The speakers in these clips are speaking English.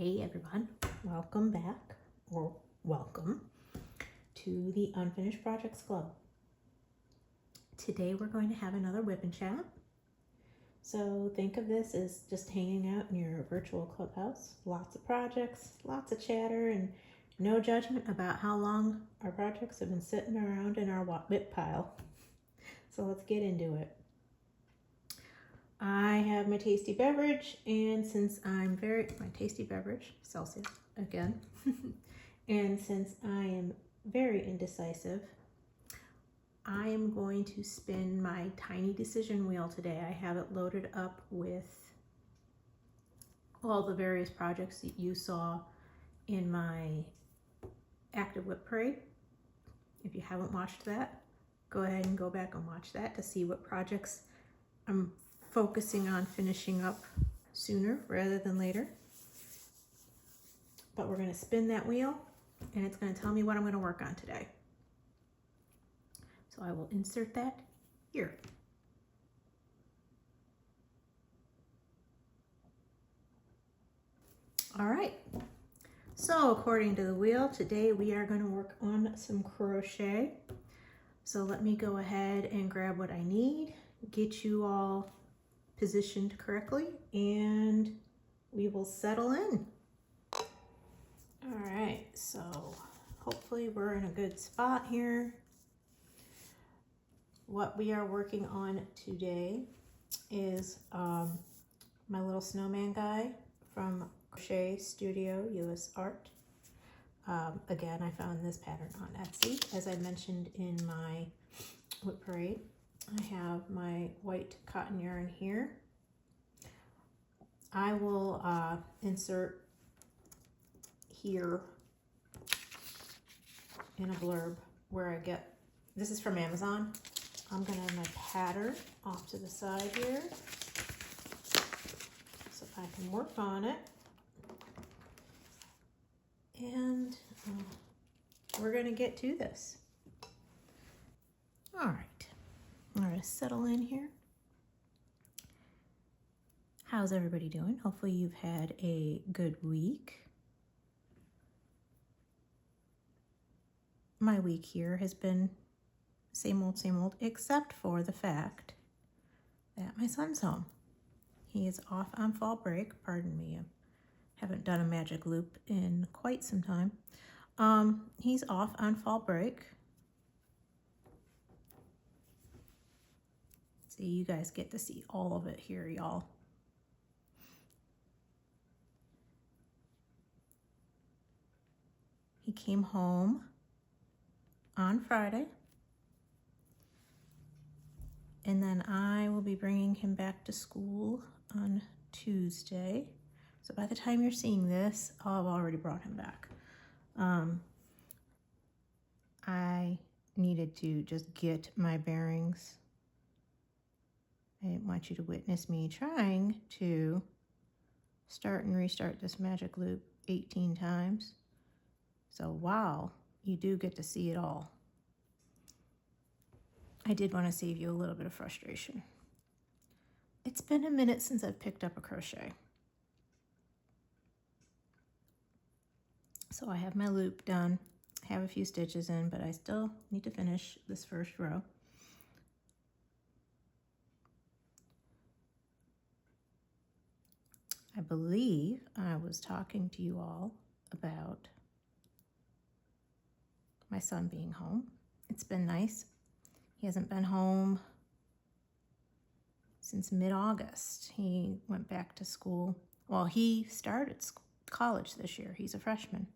Hey everyone, welcome back, or welcome to the Unfinished Projects Club. Today we're going to have another WIP Chat. So think of this as just hanging out in your virtual clubhouse. Lots of projects, lots of chatter, and no judgment about how long our projects have been sitting around in our WIP pile. So let's get into it. I have my tasty beverage, and since I'm my tasty beverage, Celsius again, and since I am very indecisive, I am going to spin my tiny decision wheel today. I have it loaded up with all the various projects that you saw in my active WIP parade. If you haven't watched that, go ahead and go back and watch that to see what projects I'm focusing on finishing up sooner rather than later. But we're going to spin that wheel and it's going to tell me what I'm going to work on today. So I will insert that here. All right. So according to the wheel, today we are going to work on some crochet. So let me go ahead and grab what I need, get you all positioned correctly, and we will settle in. All right, so hopefully we're in a good spot here. What we are working on today is my little snowman guy from Crochet Studio US Art. Again, I found this pattern on Etsy, as I mentioned in my WIP parade. I have my white cotton yarn here. I will insert here in a blurb where I get, this is from Amazon. I'm gonna have my pattern off to the side here so I can work on it. And we're gonna get to this. All right. I'm going to settle in here. How's everybody doing? Hopefully you've had a good week. My week here has been same old, except for the fact that my son's home. He is off on fall break. Pardon me, I haven't done a magic loop in quite some time. He's off on fall break. So you guys get to see all of it here, y'all. He came home on Friday, and then I will be bringing him back to school on Tuesday. So by the time you're seeing this, I'll have already brought him back. I needed to just get my bearings. I didn't want you to witness me trying to start and restart this magic loop 18 times. So wow, you do get to see it all. I did want to save you a little bit of frustration. It's been a minute since I've picked up a crochet. So I have my loop done, I have a few stitches in, but I still need to finish this first row. I believe I was talking to you all about my son being home. It's been nice. He hasn't been home since mid-August. He went back to school. Well, he started college this year. He's a freshman.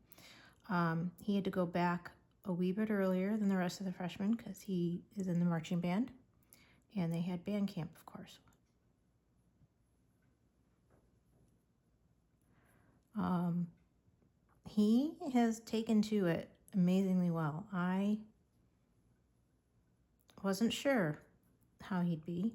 He had to go back a wee bit earlier than the rest of the freshmen because he is in the marching band, and they had band camp, of course. He has taken to it amazingly well. I wasn't sure how he'd be,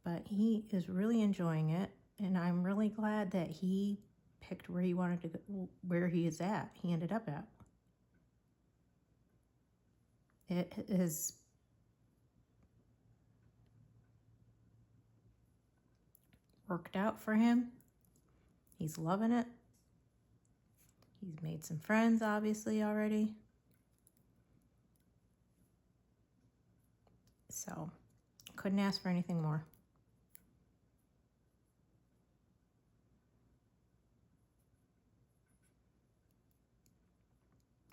but he is really enjoying it, and I'm really glad that he picked where he wanted to go, where he is at. He ended up at. It has worked out for him. He's loving it. He's made some friends, obviously, already. So, couldn't ask for anything more.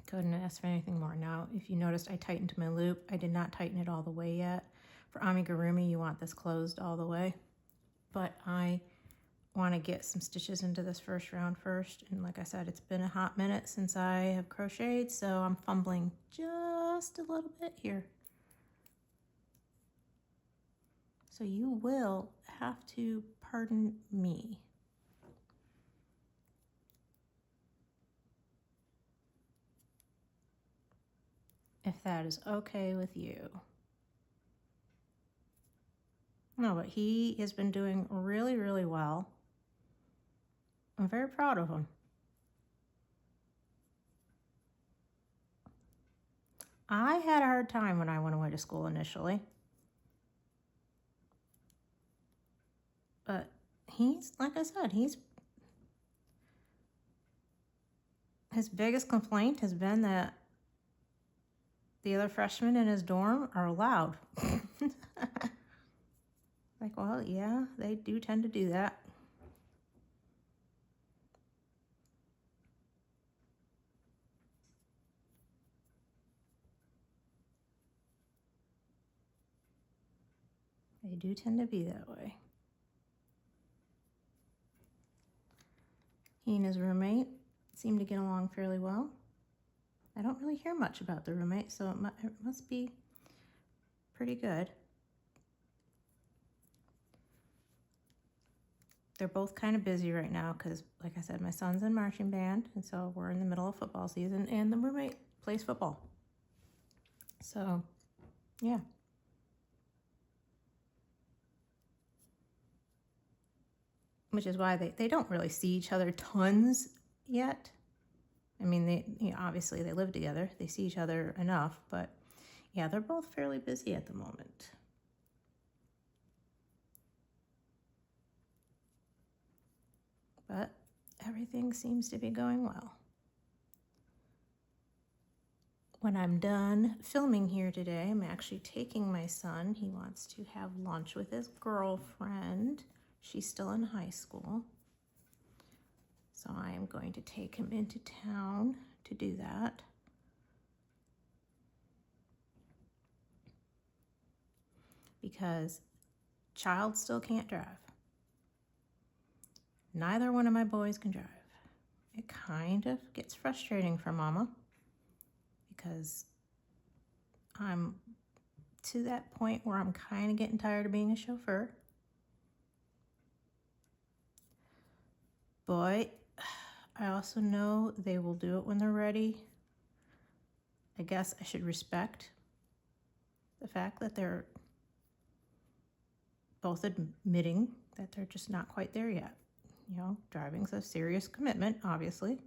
Couldn't ask for anything more. Now, if you noticed, I tightened my loop. I did not tighten it all the way yet. For amigurumi, you want this closed all the way. But I want to get some stitches into this first round first. And like I said, it's been a hot minute since I have crocheted, so I'm fumbling just a little bit here. So you will have to pardon me. If that is okay with you. No, but he has been doing really, really well. I'm very proud of him. I had a hard time when I went away to school initially. But he's, like I said, his biggest complaint has been that the other freshmen in his dorm are loud. Like, well, yeah, they do tend to do that. They do tend to be that way. He and his roommate seem to get along fairly well. I don't really hear much about the roommate, so it must be pretty good. They're both kind of busy right now because, like I said, my son's in marching band, and so we're in the middle of football season, and the roommate plays football. So, yeah. Which is why they don't really see each other tons yet. I mean, obviously they live together. They see each other enough, but yeah, they're both fairly busy at the moment. But everything seems to be going well. When I'm done filming here today, I'm actually taking my son. He wants to have lunch with his girlfriend. She's still in high school. So I am going to take him into town to do that. Because child still can't drive. Neither one of my boys can drive. It kind of gets frustrating for Mama because I'm to that point where I'm kind of getting tired of being a chauffeur. But I also know they will do it when they're ready. I guess I should respect the fact that they're both admitting that they're just not quite there yet. You know, driving's a serious commitment, obviously.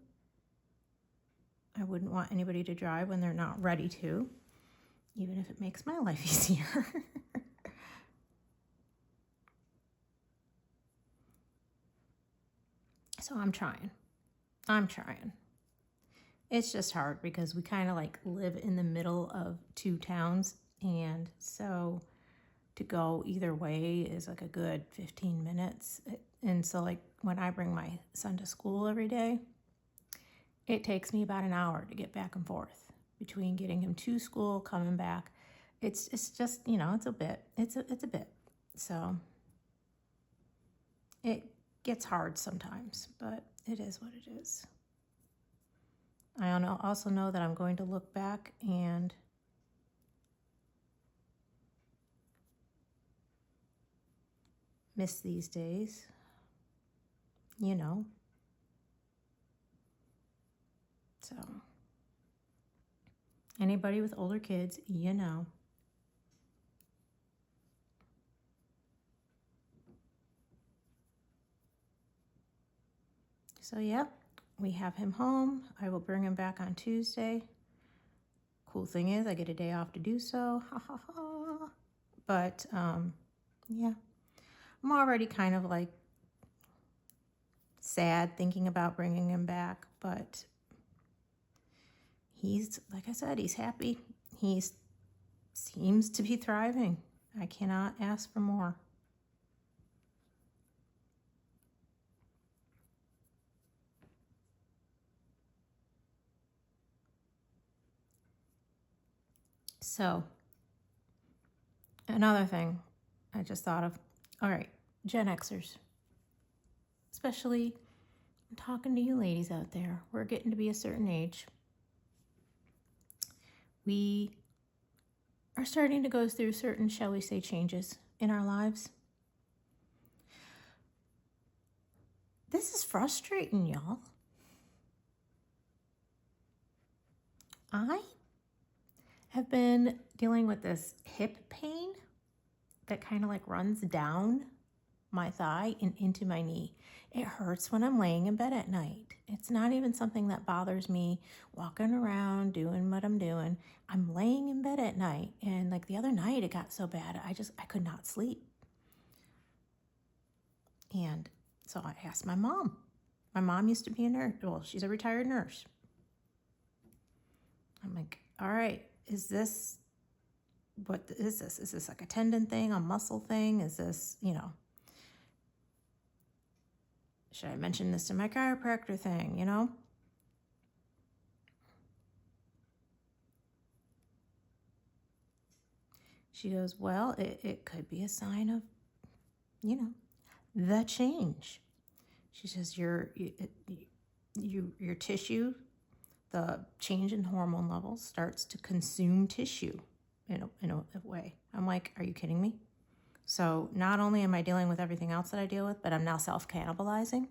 I wouldn't want anybody to drive when they're not ready to, even if it makes my life easier. So I'm trying. It's just hard because we kind of like live in the middle of two towns, and so to go either way is like a good 15 minutes. And so like when I bring my son to school every day, it takes me about an hour to get back and forth between getting him to school, coming back. It's just, you know, it's a bit. So it gets hard sometimes, but it is what it is. I also know that I'm going to look back and miss these days, you know. So anybody with older kids, you know. So yeah, we have him home. I will bring him back on Tuesday. Cool thing is I get a day off to do so. Ha ha ha. But yeah, I'm already kind of like sad thinking about bringing him back, but he's, like I said, he's happy. He seems to be thriving. I cannot ask for more. So, another thing I just thought of, all right, Gen Xers, especially, I'm talking to you ladies out there. We're getting to be a certain age. We are starting to go through certain, shall we say, changes in our lives. This is frustrating, y'all. I have been dealing with this hip pain that kind of like runs down my thigh and into my knee. It hurts when I'm laying in bed at night. It's not even something that bothers me walking around doing what I'm doing. I'm laying in bed at night, and like the other night it got so bad I could not sleep. And so I asked my mom. My mom used to be a nurse. Well, she's a retired nurse. I'm like, all right, what is this? Is this like a tendon thing, a muscle thing? Is this, should I mention this to my chiropractor thing, She goes, well, it could be a sign of, the change. She says, your tissue, the change in hormone levels starts to consume tissue in a way. I'm like, are you kidding me? So not only am I dealing with everything else that I deal with, but I'm now self-cannibalizing.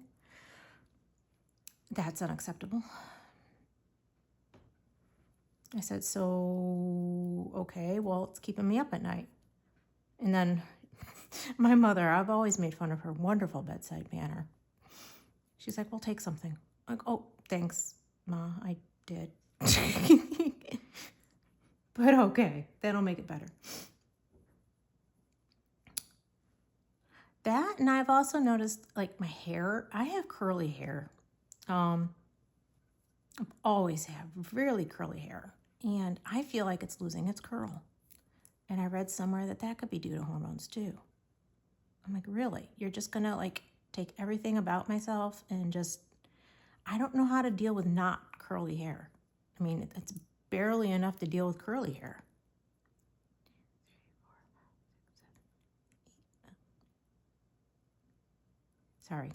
That's unacceptable. I said, so, okay, well, it's keeping me up at night. And then my mother, I've always made fun of her wonderful bedside manner. She's like, well, take something. I'm like, oh, thanks, Ma, I did. But okay, that'll make it better. That, and I've also noticed, like, my hair, I have curly hair. I've always had really curly hair, and I feel like it's losing its curl. And I read somewhere that could be due to hormones too. I'm like, really? You're just gonna like take everything about myself and just, I don't know how to deal with not curly hair. I mean, it's barely enough to deal with curly hair. Sorry.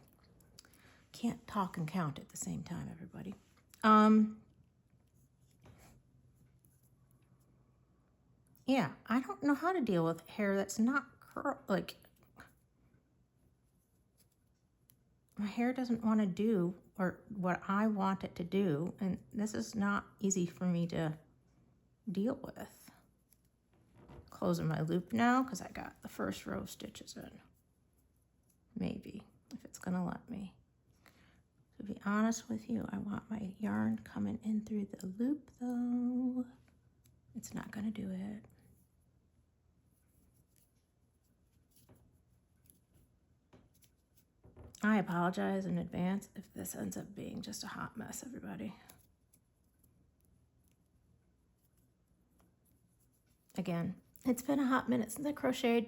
Can't talk and count at the same time, everybody. Yeah, I don't know how to deal with hair that's not like, my hair doesn't want to do or what I want it to do, and this is not easy for me to deal with. Closing my loop now because I got the first row of stitches in. Maybe, if it's gonna let me. To be honest with you, I want my yarn coming in through the loop though. It's not gonna do it. I apologize in advance if this ends up being just a hot mess, everybody. Again, it's been a hot minute since I crocheted,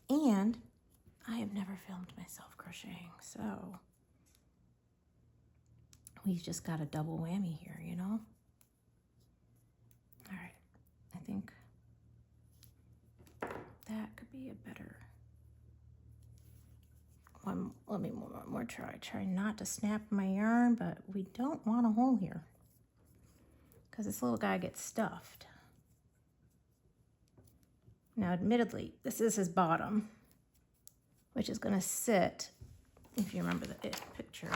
and I have never filmed myself crocheting, so we've just got a double whammy here, All right, I think that could be a better one. Let me one more try. Try not to snap my yarn, but we don't want a hole here because this little guy gets stuffed. Now, admittedly, this is his bottom, which is going to sit, if you remember the picture,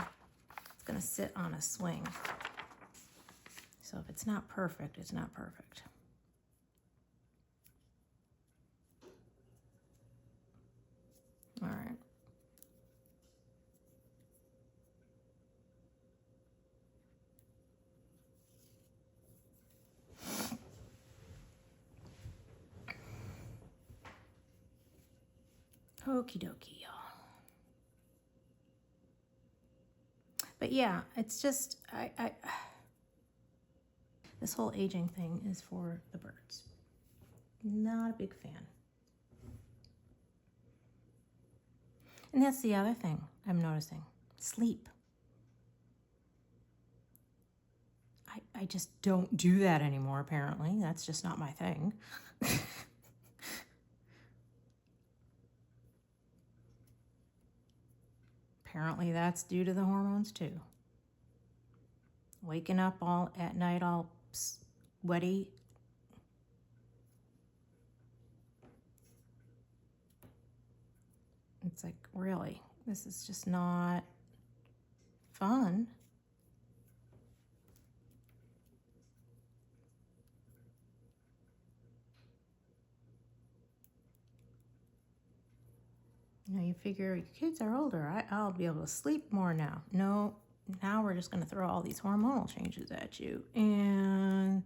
it's going to sit on a swing. So if it's not perfect, it's not perfect. All right. Okie dokie, y'all. But yeah, it's just, This whole aging thing is for the birds. Not a big fan. And that's the other thing I'm noticing. Sleep. I just don't do that anymore, apparently. That's just not my thing. Apparently that's due to the hormones too. Waking up all at night all sweaty. It's like, really, this is just not fun. You know, you figure your kids are older. I'll be able to sleep more now. No, now we're just going to throw all these hormonal changes at you and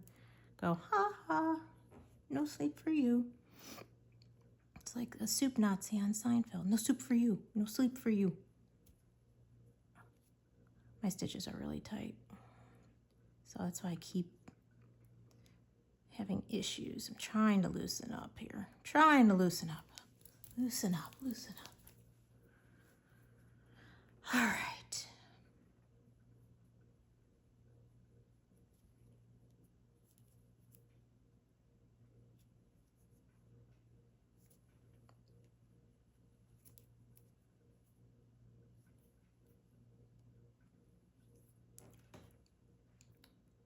go, ha ha, no sleep for you. It's like a soup Nazi on Seinfeld. No soup for you. No sleep for you. My stitches are really tight. So that's why I keep having issues. I'm trying to loosen up here. Trying to loosen up. Loosen up, loosen up. All right.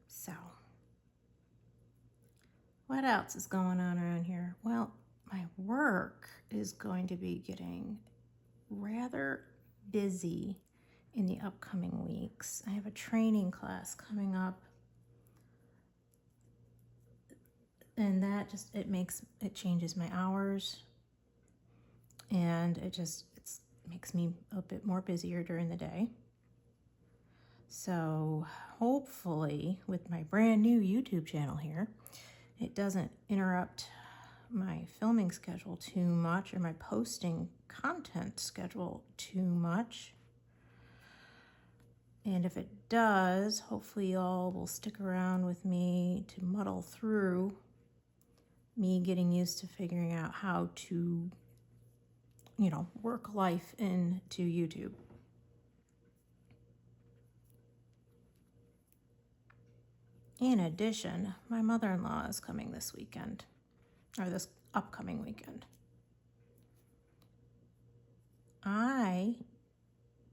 So, what else is going on around here? Well, my work is going to be getting rather busy in the upcoming weeks. I have a training class coming up, and that just it changes my hours, and it makes me a bit more busier during the day. So hopefully with my brand new YouTube channel here, it doesn't interrupt my filming schedule too much or my posting content schedule too much. And if it does, hopefully y'all will stick around with me to muddle through me getting used to figuring out how to, work life into YouTube. In addition, my mother-in-law is coming this weekend, or this upcoming weekend. I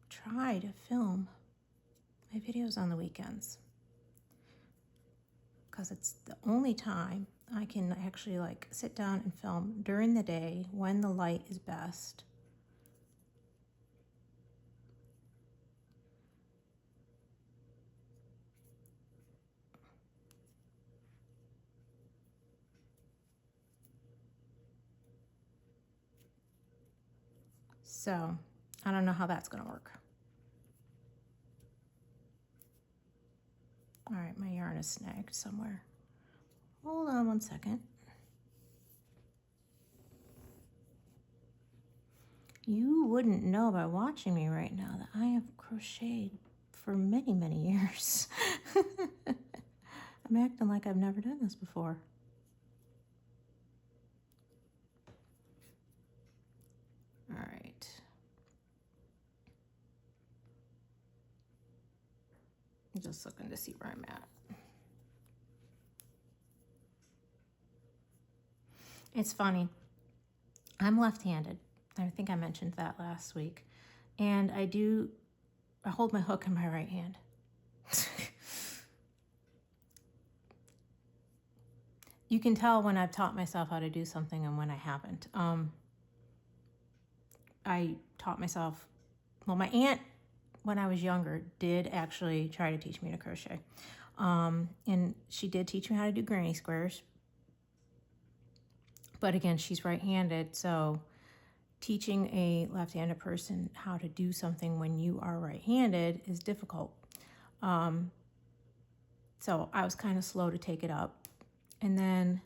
try to film my videos on the weekends because it's the only time I can actually sit down and film during the day when the light is best. So I don't know how that's going to work. All right, my yarn is snagged somewhere. Hold on one second. You wouldn't know by watching me right now that I have crocheted for many, many years. I'm acting like I've never done this before. All right. I'm just looking to see where I'm at. It's funny. I'm left-handed. I think I mentioned that last week. And I hold my hook in my right hand. You can tell when I've taught myself how to do something and when I haven't. I taught myself, my aunt, when I was younger, did actually try to teach me to crochet. And she did teach me how to do granny squares. But again, she's right-handed, so teaching a left-handed person how to do something when you are right-handed is difficult. So I was kind of slow to take it up. And then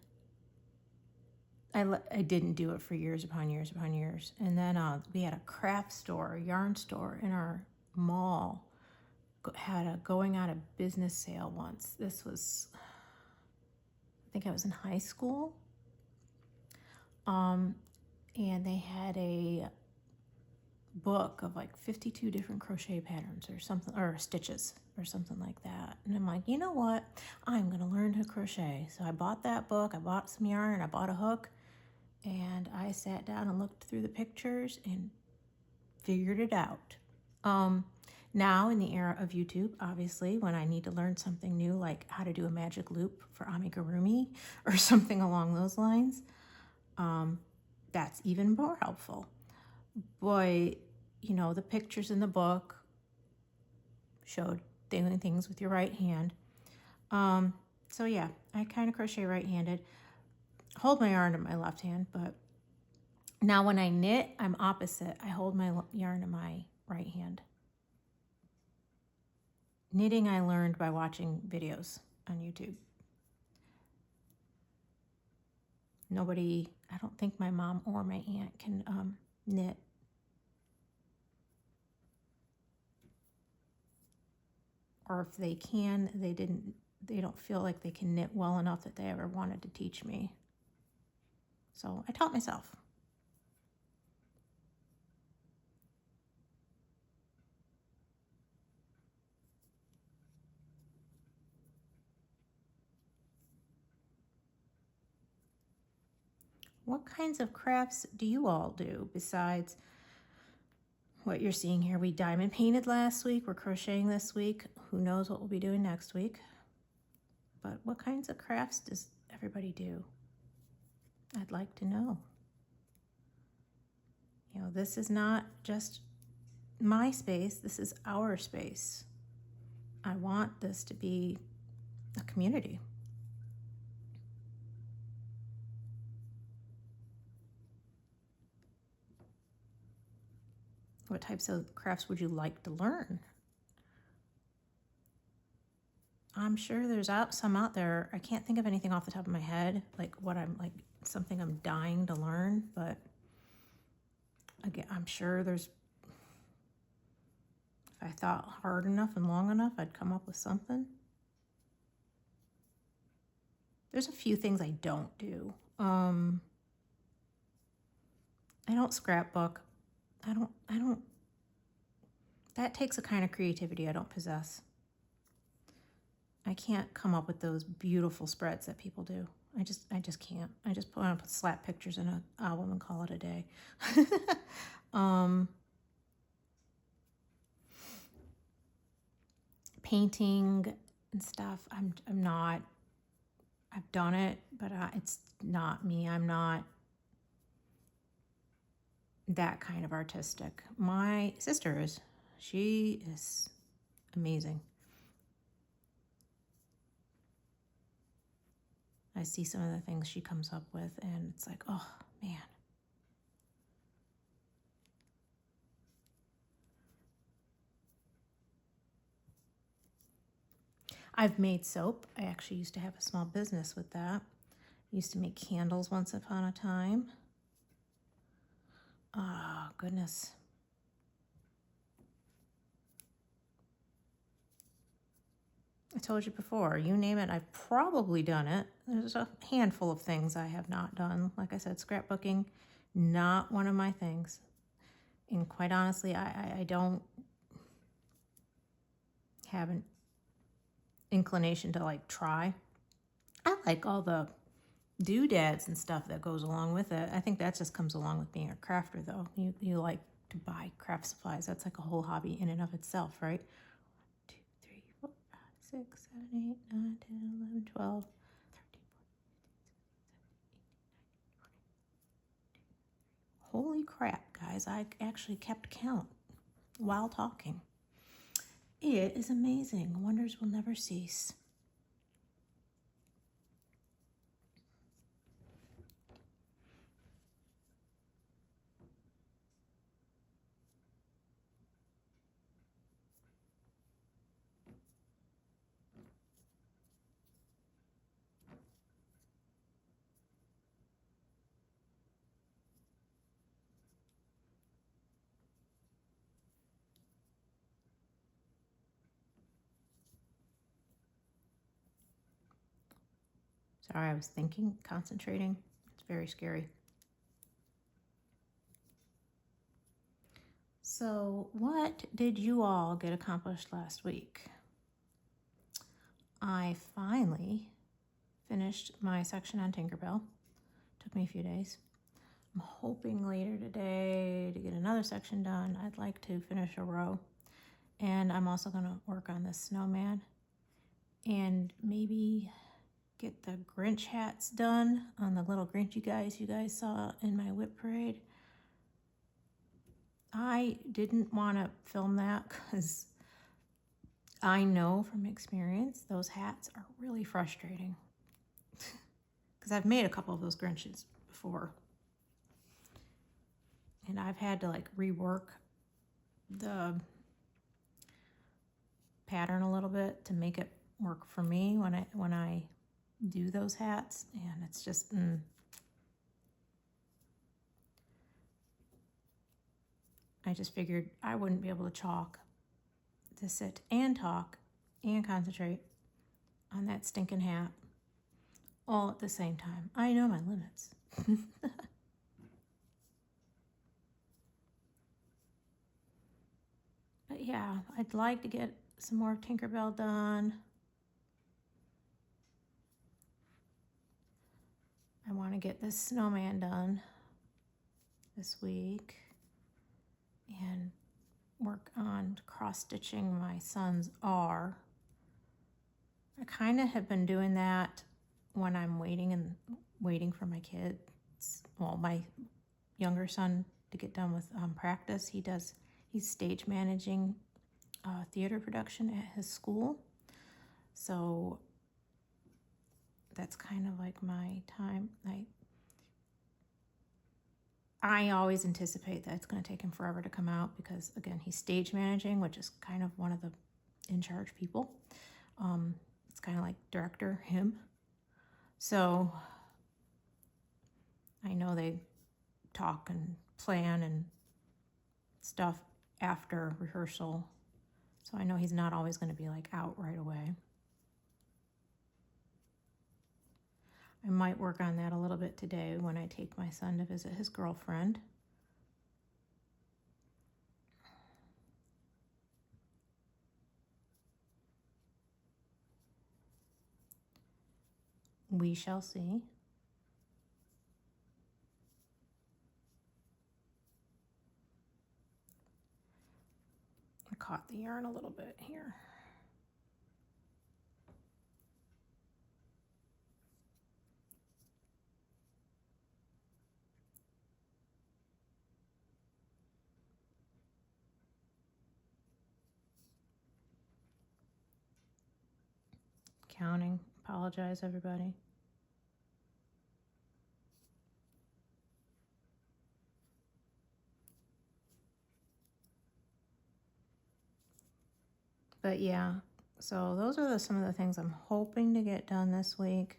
I didn't do it for years upon years upon years. And then we had a craft store, a yarn store in our mall, had a going out of business sale once. This was think I was in high school. And they had a book of like 52 different crochet patterns or something, or stitches or something like that. And I'm like, you know what? I'm going to learn to crochet. So I bought that book, I bought some yarn, I bought a hook, and I sat down and looked through the pictures and figured it out. Now in the era of YouTube, obviously, when I need to learn something new, like how to do a magic loop for amigurumi or something along those lines, that's even more helpful. Boy, you know, the pictures in the book showed doing things with your right hand. So yeah, I kind of crochet right-handed. Hold my yarn in my left hand, but now when I knit, I'm opposite. I hold my yarn in my right hand. Knitting I learned by watching videos on YouTube. Nobody, I don't think my mom or my aunt can knit. Or if they can, they don't feel like they can knit well enough that they ever wanted to teach me. So I taught myself. What kinds of crafts do you all do besides what you're seeing here? We diamond painted last week. We're crocheting this week. Who knows what we'll be doing next week? But what kinds of crafts does everybody do? I'd like to know. You know, this is not just my space. This is our space. I want this to be a community. What types of crafts would you like to learn? I'm sure there's some out there. I can't think of anything off the top of my head, like something I'm dying to learn, but again, I'm sure there's, if I thought hard enough and long enough, I'd come up with something. There's a few things I don't do. I don't scrapbook. I don't, that takes a kind of creativity I don't possess. I can't come up with those beautiful spreads that people do. I just can't. I just want to slap pictures in an album and call it a day. Painting and stuff, I'm not, I've done it, but it's not me. I'm not that kind of artistic. My sister is. She is amazing. I see some of the things she comes up with, and it's like, oh, man. I've made soap. I actually used to have a small business with that. I used to make candles once upon a time. Oh, goodness. I told you before, you name it, I've probably done it. There's a handful of things I have not done. Like I said, scrapbooking, not one of my things. And quite honestly, I don't have an inclination to like try. I like all the doodads and stuff that goes along with it. I think that just comes along with being a crafter though. You like to buy craft supplies. That's like a whole hobby in and of itself, right? 1, 2, 3, 4, 5, 6, 7, 8, 9, 10, 11, 12, 13, 14, 15, 16, 17, 18, 19, 20. Holy crap, guys. I actually kept count while talking. It is amazing. Wonders will never cease. Sorry, I was thinking, concentrating. It's very scary. So what did you all get accomplished last week? I finally finished my section on Tinkerbell. Took me a few days. I'm hoping later today to get another section done. I'd like to finish a row. And I'm also going to work on this snowman and maybe get the Grinch hats done on the little Grinch you guys saw in my WIP parade. I didn't want to film that because I know from experience those hats are really frustrating. Because I've made a couple of those Grinches before. And I've had to like rework the pattern a little bit to make it work for me when I do those hats, and it's just I just figured I wouldn't be able to sit and talk and concentrate on that stinking hat all at the same time. I know my limits. But yeah, I'd like to get some more Tinkerbell done. I want to get this snowman done this week and work on cross-stitching my son's R. I kind of have been doing that when I'm waiting for my kids, well, my younger son to get done with practice. He's stage managing theater production at his school. So that's kind of like my time. I always anticipate that it's going to take him forever to come out because, again, he's stage managing, which is kind of one of the in-charge people. It's kind of like director, him. So I know they talk and plan and stuff after rehearsal. So I know he's not always going to be like out right away. I might work on that a little bit today when I take my son to visit his girlfriend. We shall see. I caught the yarn a little bit here. Counting. Apologize, everybody. But yeah, so those are some of the things I'm hoping to get done this week.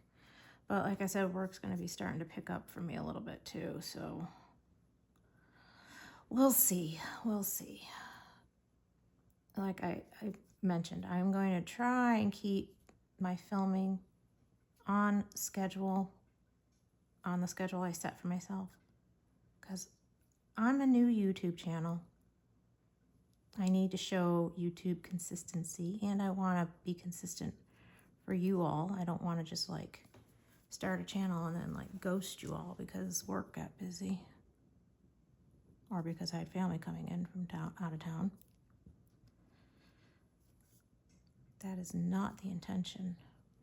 But like I said, work's going to be starting to pick up for me a little bit too. So we'll see. We'll see. Like I mentioned, I'm going to try and keep my filming on schedule, on the schedule I set for myself. Because I'm a new YouTube channel. I need to show YouTube consistency, and I want to be consistent for you all. I don't want to just like start a channel and then like ghost you all because work got busy or because I had family coming in from out of town. That is not the intention.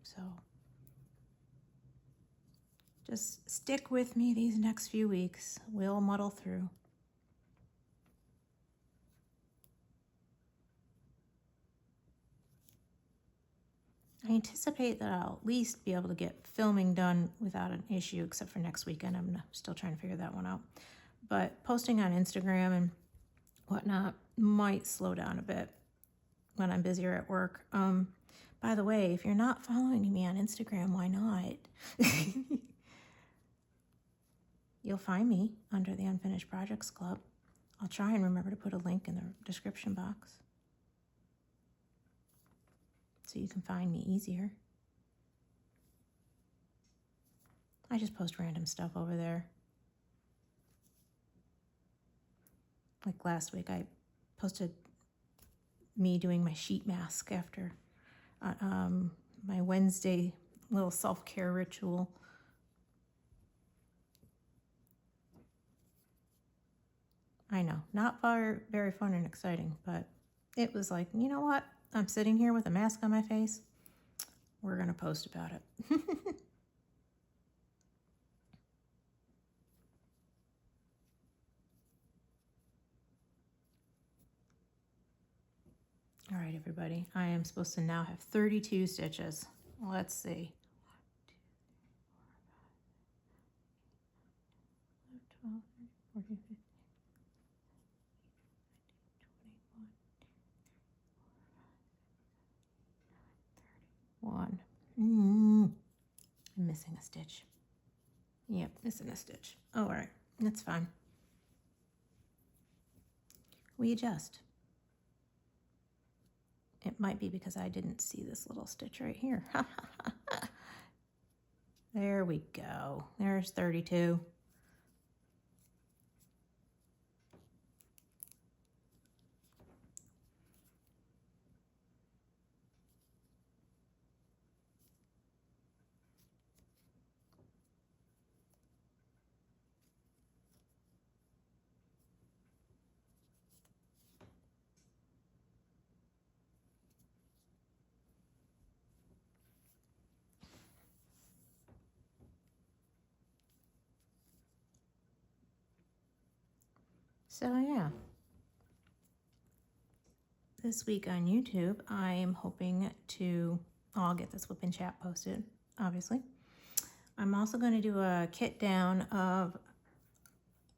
So just stick with me these next few weeks. We'll muddle through. I anticipate that I'll at least be able to get filming done without an issue, except for next weekend. I'm still trying to figure that one out. But posting on Instagram and whatnot might slow down a bit when I'm busier at work. By the way, if you're not following me on Instagram, why not? You'll find me under the Unfinished Projects Club. I'll try and remember to put a link in the description box so you can find me easier. I just post random stuff over there. Like last week, I posted me doing my sheet mask after my Wednesday little self-care ritual. I know, not very fun and exciting, but it was like, you know what? I'm sitting here with a mask on my face. We're going to post about it. All right, everybody. I am supposed to now have 32 stitches. Let's see. 1, 2, 3, 4, 5, 6, 7, 8, 9, 10, 11, 12, 13, 14, 15, 21. I'm missing a stitch. Yep, missing a stitch. All right, that's fine. We adjust. It might be because I didn't see this little stitch right here. There we go. There's 32. So yeah, this week on YouTube, I am hoping to, I'll get this WIP Chat posted, obviously. I'm also going to do a kit down of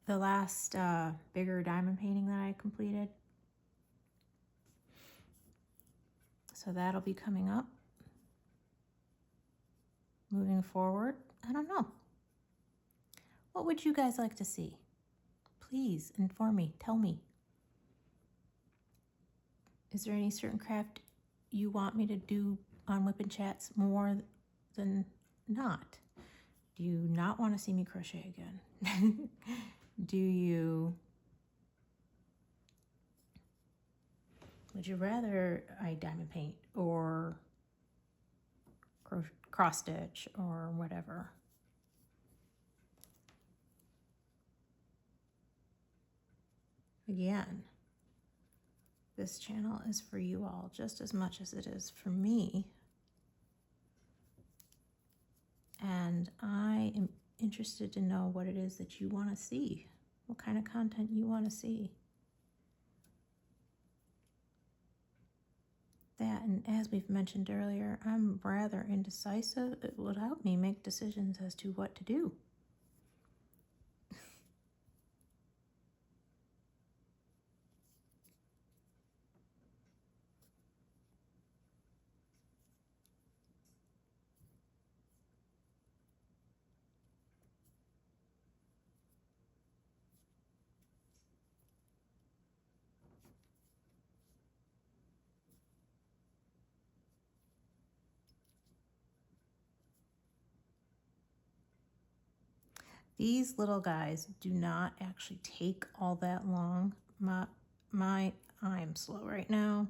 the last bigger diamond painting that I completed. So that'll be coming up. Moving forward, I don't know. What would you guys like to see? Please inform me, tell me. Is there any certain craft you want me to do on WIP Chats more than not? Do you not want to see me crochet again? Would you rather I diamond paint or cross stitch or whatever? Again, this channel is for you all just as much as it is for me. And I am interested to know what it is that you want to see, what kind of content you want to see. That, and as we've mentioned earlier, I'm rather indecisive. It would help me make decisions as to what to do. These little guys do not actually take all that long. I'm slow right now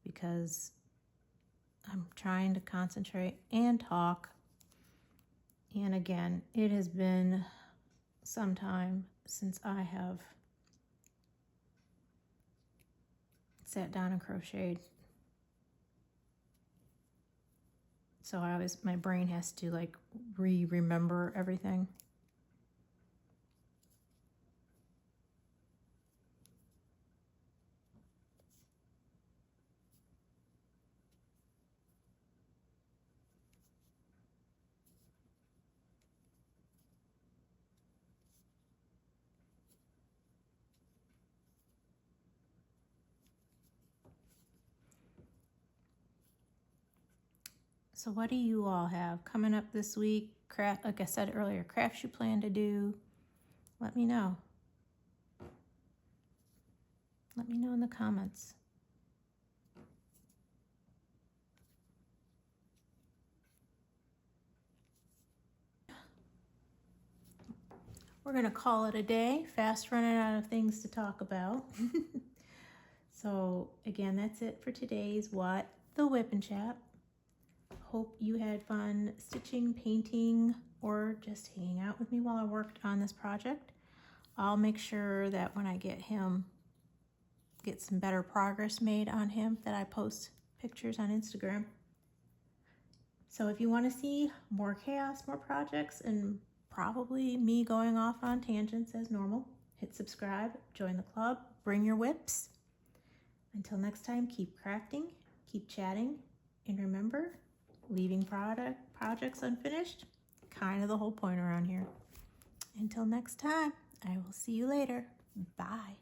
because I'm trying to concentrate and talk. And again, it has been some time since I have sat down and crocheted. So my brain has to like remember everything. So what do you all have coming up this week? Like I said earlier, crafts you plan to do. Let me know. Let me know in the comments. we're going to call it a day. Fast running out of things to talk about. So again, that's it for today's the WIP Chat. Hope you had fun stitching, painting, or just hanging out with me while I worked on this project. I'll make sure that when I get some better progress made on him, that I post pictures on Instagram. So if you want to see more chaos, more projects, and probably me going off on tangents as normal, hit subscribe, join the club, bring your WIPs. Until next time, keep crafting, keep chatting, and remember, leaving projects unfinished, kind of the whole point around here. Until next time, I will see you later. Bye.